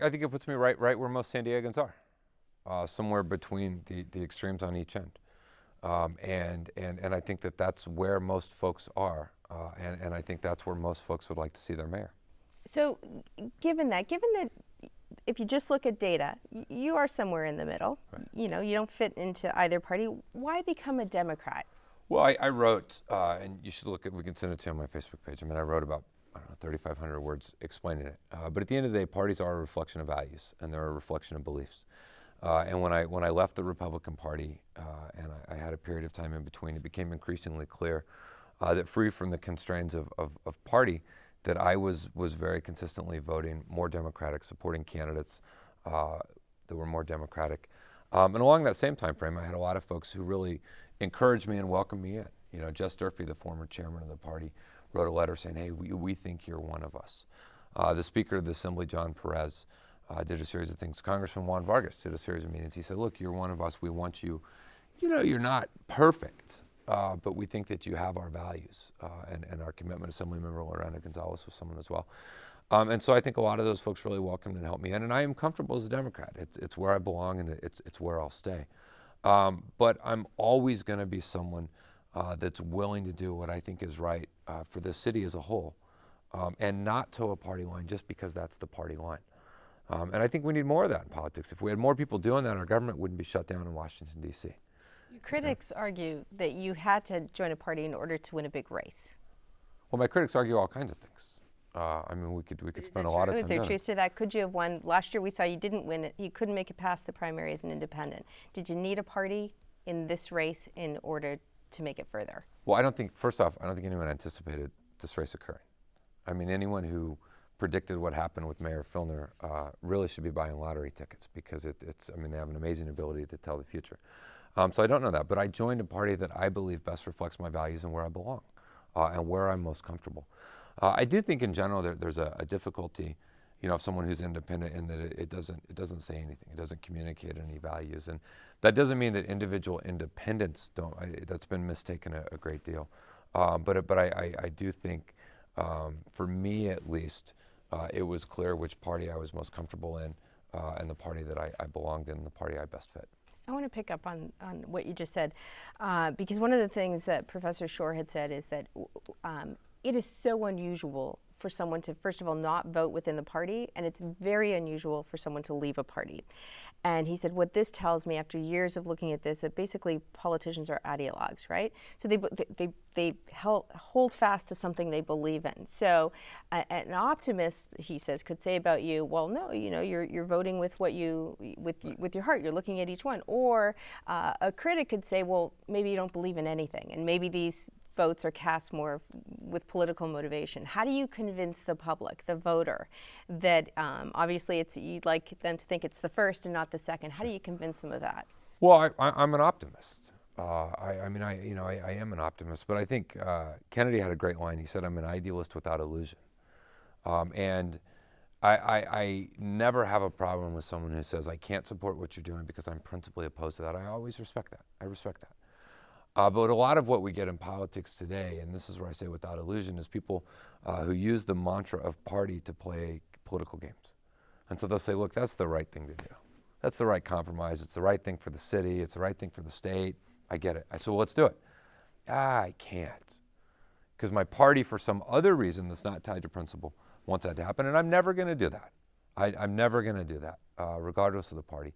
I think it puts me right where most San Diegans are, somewhere between the extremes on each end. And I think that that's where most folks are, and I think that's where most folks would like to see their mayor. So, given that if you just look at data, you are somewhere in the middle. Right. You don't fit into either party. Why become a Democrat? Well, I wrote, and you should look at, we can send it to you on my Facebook page. I mean, I wrote about, I don't know, 3,500 words explaining it. But at the end of the day, parties are a reflection of values, and they're a reflection of beliefs. And when I left the Republican Party, and I had a period of time in between, it became increasingly clear that free from the constraints of party, that I was very consistently voting more Democratic, supporting candidates that were more Democratic. And along that same time frame, I had a lot of folks who really encouraged me and welcomed me in. You know, Jess Durfee, the former chairman of the party, wrote a letter saying, hey, we think you're one of us. The Speaker of the Assembly, John Perez, did a series of things. Congressman Juan Vargas did a series of meetings. He said, look, you're one of us. We want you. You know, you're not perfect, but we think that you have our values and our commitment. Assemblymember Lorena Gonzalez was someone as well. And so I think a lot of those folks really welcomed and helped me in. And I am comfortable as a Democrat. It's where I belong, and it's where I'll stay. But I'm always going to be someone that's willing to do what I think is right for the city as a whole, and not toe a party line just because that's the party line. And I think we need more of that in politics. If we had more people doing that, our government wouldn't be shut down in Washington, D.C. Your critics argue that you had to join a party in order to win a big race. Well, my critics argue all kinds of things. I mean, we could spend a lot of time. Is there truth to that? Could you have won? Last year we saw you didn't win it. You couldn't make it past the primary as an independent. Did you need a party in this race in order to make it further? Well, I don't think, first off, I don't think anyone anticipated this race occurring. I mean, anyone who predicted what happened with Mayor Filner really should be buying lottery tickets, because it's, I mean, they have an amazing ability to tell the future. So I don't know that, but I joined a party that I believe best reflects my values and where I belong, and where I'm most comfortable. I do think in general there's a difficulty, you know, of someone who's independent in that it doesn't say anything, it doesn't communicate any values, and that doesn't mean that individual independents don't. That's been mistaken a great deal, but I do think, for me at least, it was clear which party I was most comfortable in, and the party that I belonged in, the party I best fit. I want to pick up on what you just said, because one of the things that Professor Shore had said is that it is so unusual for someone to, first of all, not vote within the party, and it's very unusual for someone to leave a party. And he said, what this tells me after years of looking at this, that basically politicians are ideologues, right? So they hold fast to something they believe in. So an optimist, he says, could say about you, well, no, you know, you're voting with what with your heart. You're looking at each one. Or a critic could say, well, maybe you don't believe in anything, and maybe these votes are cast more with political motivation. How do you convince the public, the voter, that obviously you'd like them to think it's the first and not the second? How do you convince them of that? Well, I'm an optimist. I am an optimist, but I think Kennedy had a great line. He said, "I'm an idealist without illusion," and I never have a problem with someone who says, "I can't support what you're doing because I'm principally opposed to that." I always respect that. I respect that. But a lot of what we get in politics today, and this is where I say without illusion, is people who use the mantra of party to play political games. And so they'll say, look, that's the right thing to do. That's the right compromise. It's the right thing for the city. It's the right thing for the state. I get it. I said, well, let's do it. I can't. Because my party, for some other reason that's not tied to principle, wants that to happen. And I'm never going to do that. I'm never going to do that, regardless of the party.